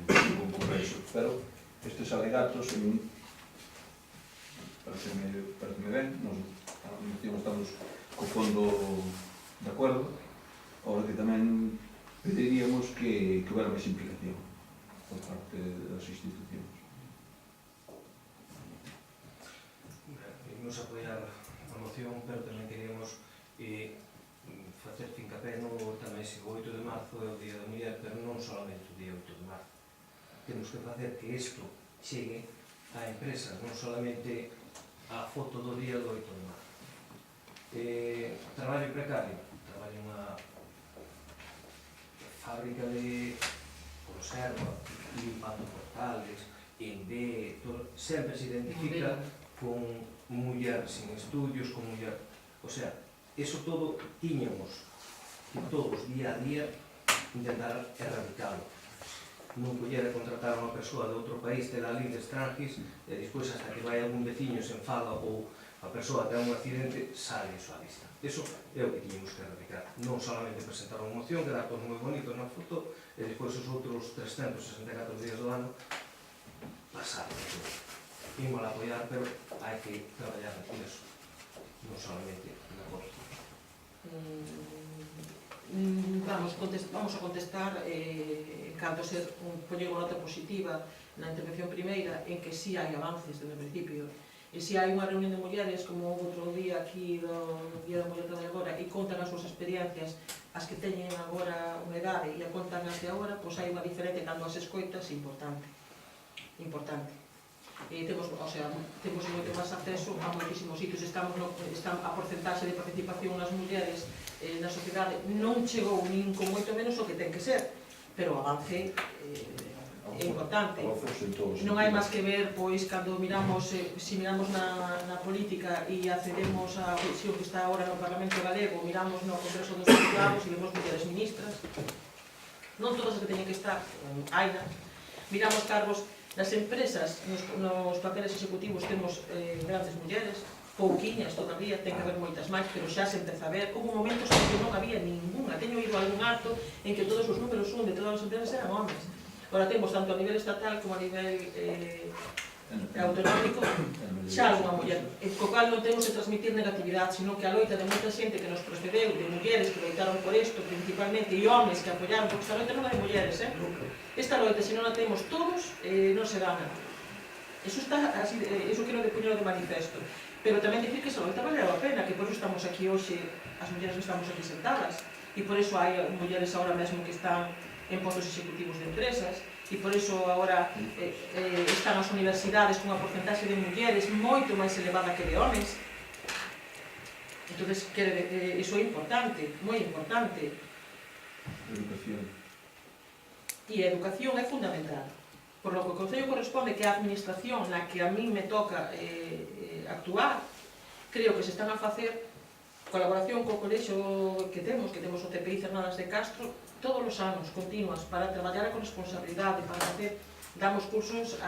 Speaker 2: concorra iso. Pero estes alegatos, a mí, pareceme ben, nos estamos co fondo de acordo, ahora que tamén pediríamos que houbera máis implicación por parte das institucións.
Speaker 4: Imos apoiar a moción, pero tamén queríamos facer fincapé no tamén se o 8 de marzo é o Día da Muller, pero non solamente o día 8 de marzo. Temos que facer que isto chegue á empresa, non solamente a foto do día do 8 de marzo. Traballo precario, traballo nunha fábrica de conserva, limpando portales, en B, todo, sempre se identifica con muller sin estudios, con muller... O sea, eso todo tiñamos que todos día a día intentar erradicalo. Non coller a contratar a unha persoa de outro país, tela ali de extranjis, e despois hasta que vai algún veciño se enfada ou a persoa ten un accidente, sale iso á vista. Eso é o que tiñemos que erradicar. Non solamente presentar unha moción, quedar todos moi bonitos na foto, e despois os outros 364 días do ano pasar. Imos a apoiar, pero hai que traballar en eso, non solamente na foto.
Speaker 1: Vamos a contestar en canto a ser poñer unha nota positiva na intervención primeira en que sí hai avances desde o principio e si hai unha reunión de mulleres como outro día aquí do Día da Muller Traballadora e contan as súas experiencias as que teñen agora unha idade e a contan as de agora, pois hai unha diferencia cando as escoitas importante. Temos moito máis acceso a moitísimos sitios, a porcentaxe de participación nas mulleres na sociedade non chegou nin con moito menos o que ten que ser, pero o avance é importante. Non hai máis que ver, pois, cando miramos, se miramos na política e accedemos á posición que está agora no Parlamento Galego, miramos no Congreso dos Diputados e vemos mulleres ministras, non todas as que teñen que estar, haina, miramos cargos nas empresas, nos papeles executivos temos grandes mulleres, pouquiñas todavía, ten que haber moitas máis, pero xa se empeza a ver. Houve momentos en que non había ninguna, teño ido a algún acto en que todos os números 1 de todas as empresas eran homes. Agora temos tanto a nivel estatal como a nivel autonómico xa algunha muller, co cal non temos que transmitir negatividade, sino que a loita de moita xente que nos precedeu, de mulleres que loitaron por isto principalmente e homes que apoyaron, porque esta loita non é de mulleres, esta loita, se non a temos todos, non se gana. Iso quero de poñer de manifesto, pero tamén dicir que esa loita valeu a pena, que por iso estamos aquí hoxe, as mulleres que estamos aquí sentadas, e por iso hai mulleres agora mesmo que están en postos executivos de empresas, e por iso agora están as universidades con unha porcentaxe de mulleres moito máis elevada que de homes. Entón, iso é importante, moi importante.
Speaker 2: Educación.
Speaker 1: E a educación é fundamental. Por lo que o Concello corresponde que a administración na que a mí me toca actuar, creo que se están a facer colaboración co colexio que temos o CPI Cernadas de Castro, todos os anos, continuas, para traballar a corresponsabilidade, para facer, damos cursos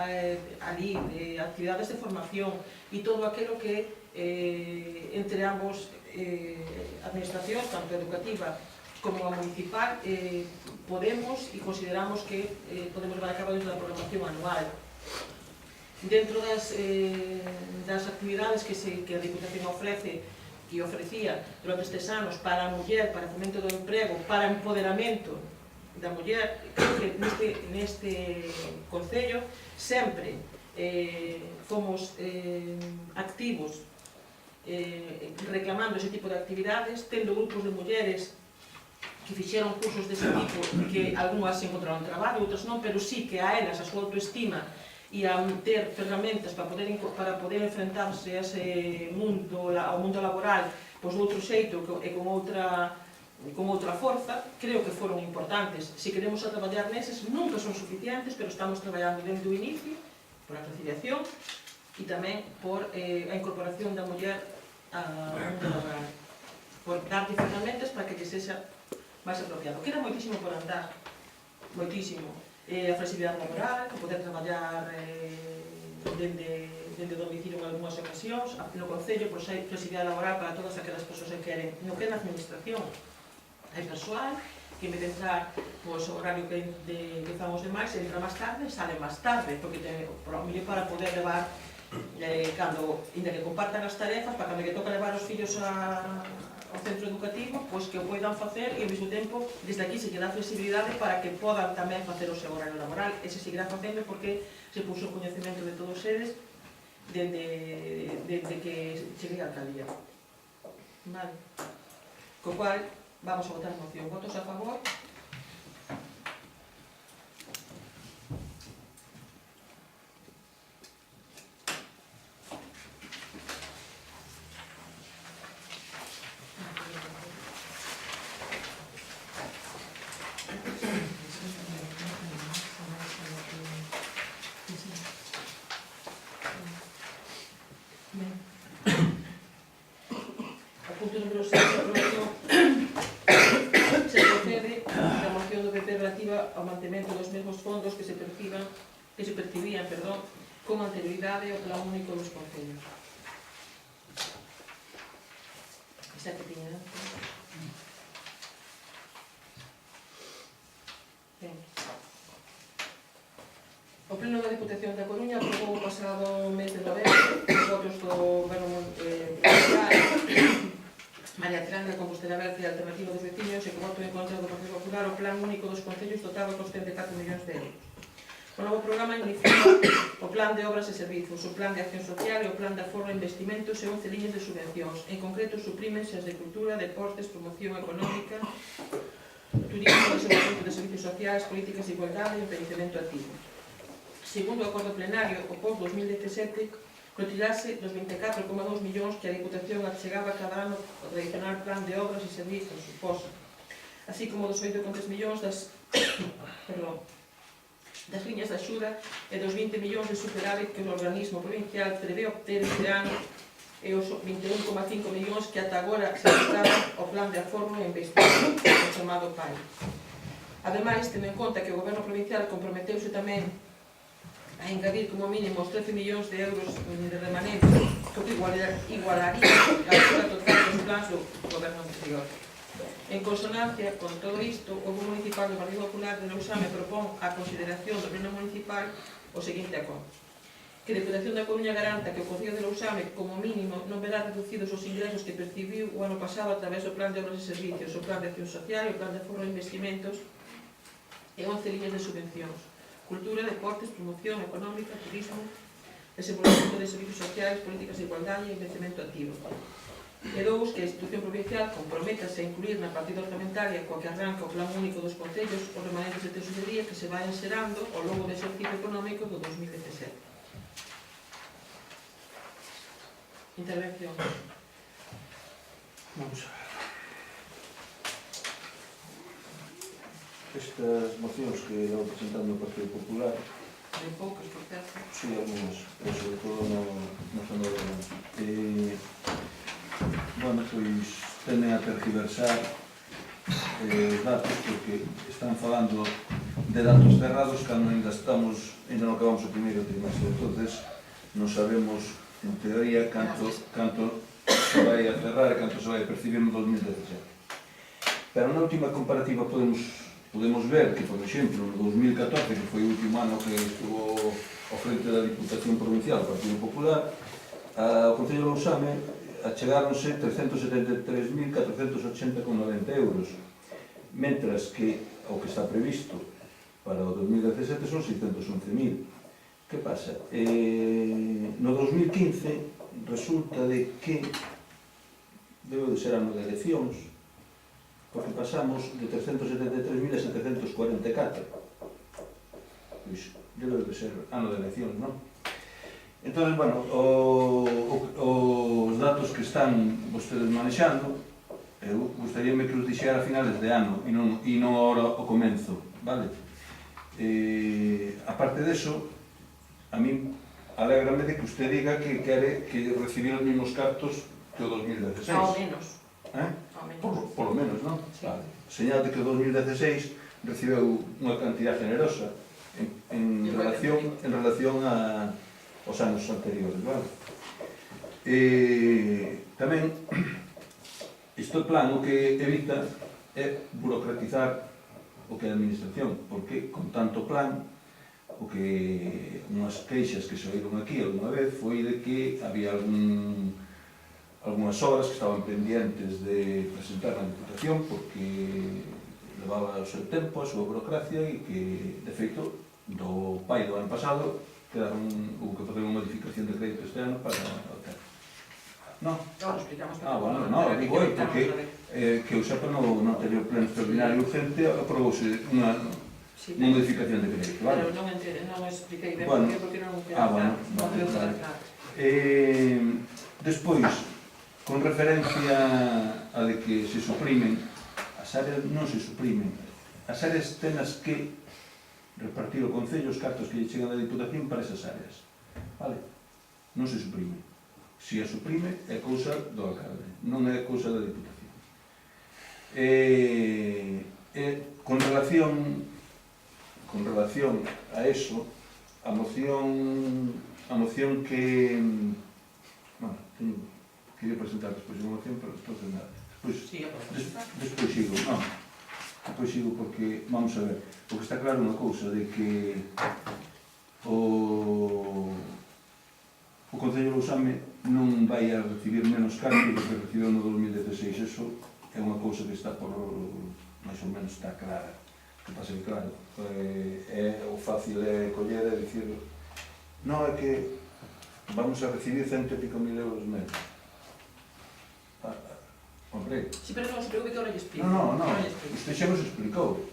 Speaker 1: ali, actividades de formación e todo aquilo que entre ambos administracións, tanto educativa como a municipal, podemos e consideramos que podemos levar a cabo desde a programación anual. Dentro das actividades que a Diputación ofrece que ofrecía durante estes anos para a muller, para o fomento do emprego, para o empoderamento da muller, creo que neste Concello sempre fomos activos reclamando ese tipo de actividades, tendo grupos de mulleres que fixeron cursos dese tipo, que algunhas encontraron traballo, outras non, pero sí que a elas, a súa autoestima e a ter ferramentas para poder enfrentarse a ese mundo, ao mundo laboral, pois de outro xeito e con outra forza, creo que foron importantes. Se queremos a traballar neses, nunca son suficientes, pero estamos traballando desde o inicio, por a conciliación, e tamén por a incorporación da muller ao mundo laboral, por darlle ferramentas para que lle sexa máis apropiado. Queda moitísimo por andar, moitísimo. A flexibilidade laboral, poder traballar dende dende domicilio en algunhas ocasións, no Concello, pois hai flexibilidade laboral para todas aquelas persoas que queren. No que é na administración, hai persoal que en vez de entrar pois, o horario que fan os demais, entra máis tarde, sale máis tarde, porque ten o mellor para poder levar, cando, ainda que compartan as tarefas, para cando que toca levar os fillos ao centro educativo, pois que o poidan facer e ao mesmo tempo, desde aquí se lle dá flexibilidade para que podan tamén facer o seu horario laboral, e se seguirá facendo porque se puso o coñecemento de todos eles desde que cheguei a alcaldía. Vale. Co cual, vamos a votar a moción. Votos a favor? O punto número 6, aprobación. Se procede a moción do PP relativa ao mantemento dos mesmos fondos que se percibían, con anterioridade ao plan único dos concellos. Esa que tiña antes. Ben. O Pleno da Diputación da Coruña aprobou o pasado mes de novembro os votos do Goberno Municipal, María Tiranda, Compostela Verde e Alternativa dos Veciños, e co voto en contra do Partido Popular, o Plan Único dos Concellos dotado con 74 millóns de euros. O novo programa unifica o Plan de Obras e Servizos, o Plan de Acción Social e o Plan de Aforro e Investimentos e 11 liñas de subvencións. En concreto, suprímense as de Cultura, Deportes, Promoción Económica, Turismo, Desenvolvemento de Servicios Sociais, Políticas de Igualdade e Envellecemento Activo. Segundo o acordo plenario, o POS 2017 retirase dos 24,2 millóns que a Diputación achegaba cada ano o tradicional Plan de Obras e Servizos, o POS, así como dos 8,3 millóns das liñas de axuda e dos 20 millóns de superávit que o organismo provincial prevé obter este ano e os 21,5 millóns que ata agora se aplicaban ao Plan de Aforro e Investimento, o chamado PAI. Ademais, tendo en conta que o Goberno provincial comprometeuse tamén a engadir como mínimo os 13 millóns de euros de remanente, que igualaría a cifra total dos plans do Goberno anterior. En consonancia con todo isto, o Grupo Municipal do Partido Popular de Lousame propón a consideración do Pleno Municipal o seguinte acordo: que a Diputación da Coruña garanta que o Concello de Lousame, como mínimo, non verá reducidos os ingresos que percibiu o ano pasado a través do Plan de Obras e Servicios, o Plan de Acción Social e o Plan de Aforro e Investimentos e 11 liñas de subvencións: Cultura, Deportes, Promoción Económica, Turismo, Desenvolvemento de Servicios Sociais, Políticas de Igualdade e Envellecemento Activo. E dous, que a institución provincial comprométase a incluir na partida orzamentaria coa que arranca o Plan Único dos Concellos os remanentes de tesorería que se vayan xerando ao longo do exercicio económico do 2017. Intervención.
Speaker 5: Vamos a ver. Estas mocións que vamos presentando no Partido Popular,
Speaker 1: De poucos, por certo.
Speaker 5: sí, algunhas, pero sobre todo no zona de Levante. Bueno, pois tenden a tergiversar os datos, porque están falando de datos cerrados cando ainda non acabamos o primeiro trimestre. Entonces, non sabemos, en teoría, canto se vai a cerrar e canto se vai a percibir no 2017. Pero na última comparativa podemos ver que, por exemplo, no 2014, que foi o último ano que estuvo ao frente da Diputación Provincial do Partido Popular, ao Concello de Lousame achegáronse 373.480,90 euros, mentras que o que está previsto para o 2017 son 611.000. Que pasa? No 2015 resulta de que debe de ser ano de eleccións, porque pasamos de 373.000 a 744. Pois debe de ser ano de eleccións, non? Entón, bueno, os datos que están vostedes manexando, eu gustaríame que os dixera a finales de ano e non ahora ao comenzo, vale? Aparte deso, a mí alégrame de que usted diga que quere que recibir os mesmos cartos que o 2016.
Speaker 1: Ao menos. Ao menos.
Speaker 5: Por lo menos, non?
Speaker 1: Sí.
Speaker 5: Vale. Señal de que o 2016 recibeu unha cantidad generosa en relación os anos anteriores, vale? Tamén, este plan o que evita é burocratizar o que é a administración, porque con tanto plan, o que unhas queixas que se oíron aquí alguna vez foi de que había algunhas obras que estaban pendientes de presentar na Diputación porque levaba o seu tempo, a súa burocracia e que, de feito, do pai do ano pasado houve que facer unha modificación de crédito este ano para o ter. Non?
Speaker 1: Ahora explicamos.
Speaker 5: Bueno, no, digo eu, porque que eu sepa no anterior pleno extraordinario urgente aprobouse unha modificación de crédito, vale?
Speaker 1: Pero non expliquei ben porque non
Speaker 5: bueno, vale. Despois, con referencia a de que se suprimen, as áreas non se suprimen, as áreas tenas que repartir o Concello os cartos que lle chegan da Diputación para esas áreas, vale? Non se suprime. Se a suprime é cousa do alcalde, non é cousa da Diputación. Con relación a eso, a moción que... Bueno, quería presentar despois unha moción, pero despois de nada. Despois sigo, non. Despois sigo porque, vamos a ver, porque está claro unha cousa de que o Concello de Lousame non vai a recibir menos cartos do que recibeu no 2016. Eso é unha cousa que está por, máis ou menos está clara. Que pasa que, claro, o fácil é coller e dicir non, é que vamos a recibir 100 e pico mil euros menos. Hombre.
Speaker 1: Sí, pero non se preocupe que ahora lle explico.
Speaker 5: No, usted xa nos explicou.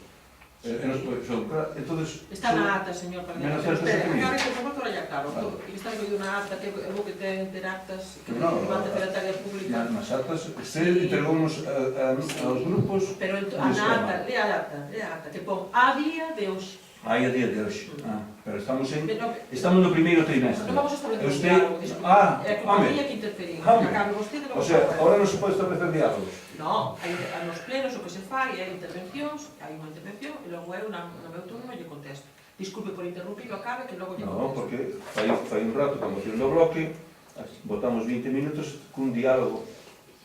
Speaker 5: Entonces,
Speaker 1: está na ata, señor Parlamento.
Speaker 5: Espera,
Speaker 1: acabe, por favor, que ahora ya acabo. Está incluído na ata, que é o que ten actas que van a ter a tarea pública.
Speaker 5: Nas atas, usted entregounos aos grupos.
Speaker 1: Pero a ata, lea a ata, que pon a día de hoxe.
Speaker 5: Aí a día de hoxe. Pero estamos no primeiro trimestre.
Speaker 1: Non vamos a establecer un
Speaker 5: Usted,
Speaker 1: diálogo, disculpe. É que
Speaker 5: home,
Speaker 1: había que interferir.
Speaker 5: home.
Speaker 1: Acabe vostede,
Speaker 5: O sea, ahora non se pode establecer diálogos.
Speaker 1: No, nos plenos o que se fai é intervencións, hai unha intervención e logo eu no meu turno lle contesto. Disculpe por interrumpir, acabe que logo lle contesto.
Speaker 5: No, porque fai un rato, con moción do bloque, botamos 20 minutos cun diálogo.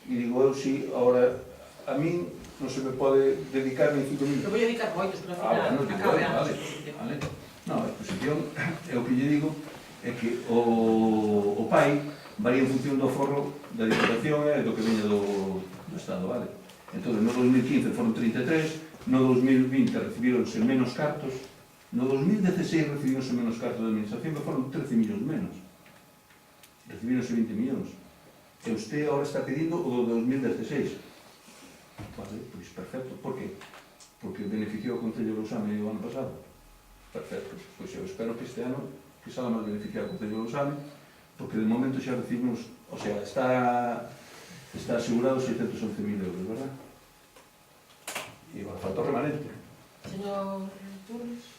Speaker 5: E digo eu, si, ahora, a min non se me pode dedicar ni 5 minutos.
Speaker 1: Eu vou dedicar moitos, pero ao final acabe antes a exposición.
Speaker 5: Vale. No, a exposición, o que lle digo é que o pai varía en función do aforro da Diputación e do que veña do Estado, vale? Entón, no 2015 foron 33, no 2020 recibironse menos cartos, no 2016 recibironse menos cartos da Administración, que foron 13 millóns menos. Recibironse 20 millóns. E usted agora está pedindo o do 2016. Vale, pois perfecto. Por que? Porque beneficiou o Concello de Lousame o ano pasado. Perfecto. Pois eu espero que este ano que salga máis beneficiado o Concello de Lousame, porque de momento xa recibimos, o sea, está asegurado 611.000 euros, verdad? E agora falta o remanente.
Speaker 1: Señor Tunes.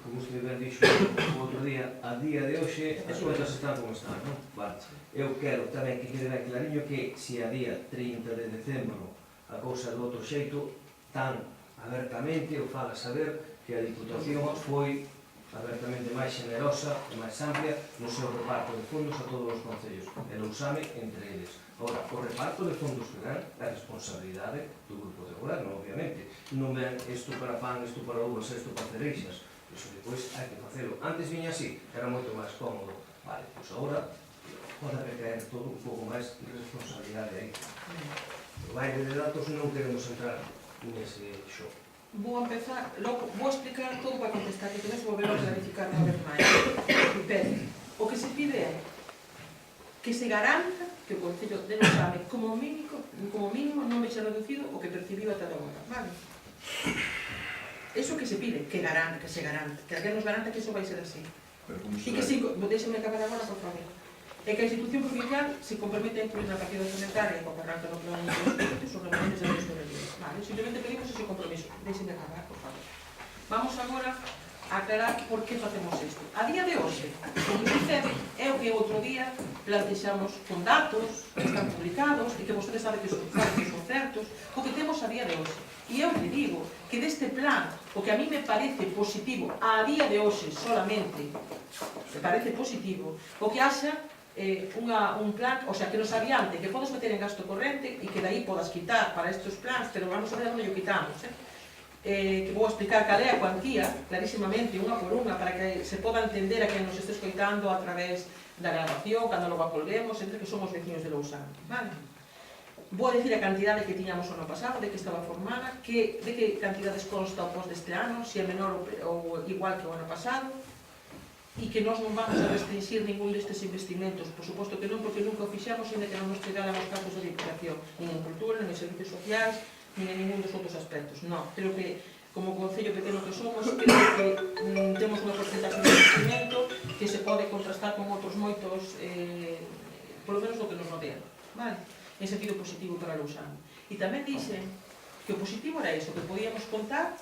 Speaker 4: Como usted ben dixo o outro día, a día de hoxe as cousas están como están, non? Vale. Eu quero tamén que quede ben clariño que se a día 30 de decembro a cousa do outro xeito, tan abertamente o fala saber que a Diputación foi abertamente máis generosa e máis amplia no seu reparto de fondos a todos os concellos, e Lousame entre eles. Ora, o reparto de fondos que dan é responsabilidade do grupo de goberno, obviamente. Non ven isto para pan, isto para uvas, isto para cereixas. Iso depois hai que facelo. Antes viña así, era moito máis cómodo. Vale, pois agora pode recaer todo un pouco máis de responsabilidade aí. O baile de datos non queremos entrar nese xogo.
Speaker 1: Vou empezar, logo vou explicar todo para contestar, que tenés que volver a clarificar unha vez máis. Pero, o que se pide é que se garanta que o Concello de Lousame como mínimo non vexe reducido o que percibiu ata agora, vale? Eso que se pide, que se garanta, que alguén nos garanta que eso vai ser así. E que si, deixenme acabar agora, por favor. E que a institución provincial se compromete a incluir na partida orçamentaria e compararlo no plano de los proyectos os remanentes de los tesorerías. Vale, simplemente pedimos ese compromiso. Deixenme acabar, por favor. Vamos agora a aclarar por que facemos isto. A día de hoxe, o que sucede é o que outro día plantexamos con datos que están publicados e que vostedes saben que son certos, o que temos a día de hoxe. E eu te digo que deste plan, o que a mí me parece positivo, a día de hoxe solamente, me parece positivo, o que haxa un plan, o sea, que nos adiante, que podes meter en gasto corrente e que de aí podas quitar para estes plans, pero vamos a ver onde o quitamos, que vou explicar cal é a cuantía, clarísimamente, unha por unha, para que se poda entender a quen nos este escoitando a través da grabación, cando logo a colguemos, entre que somos veciños de Lousán, vale? Vou a decir a cantidade que tiñamos o ano pasado, de que estaba formada, de que cantidades consta o post deste ano, se é menor ou igual que o ano pasado, e que nós non vamos a restringir ningún destes investimentos, por suposto que non, porque nunca o fixamos, ainda que non nos chegaran os casos de Diputación, nin en cultura, nin en servicios sociais, nin en ningún dos outros aspectos. Non, creo que, como concello pequeno que somos, creo que temos unha porcentaxe de investimento que se pode contrastar con outros moitos, polo menos do que nos rodea, vale? En sentido positivo para Lousán. E tamén dixen que o positivo era iso, que podíamos contar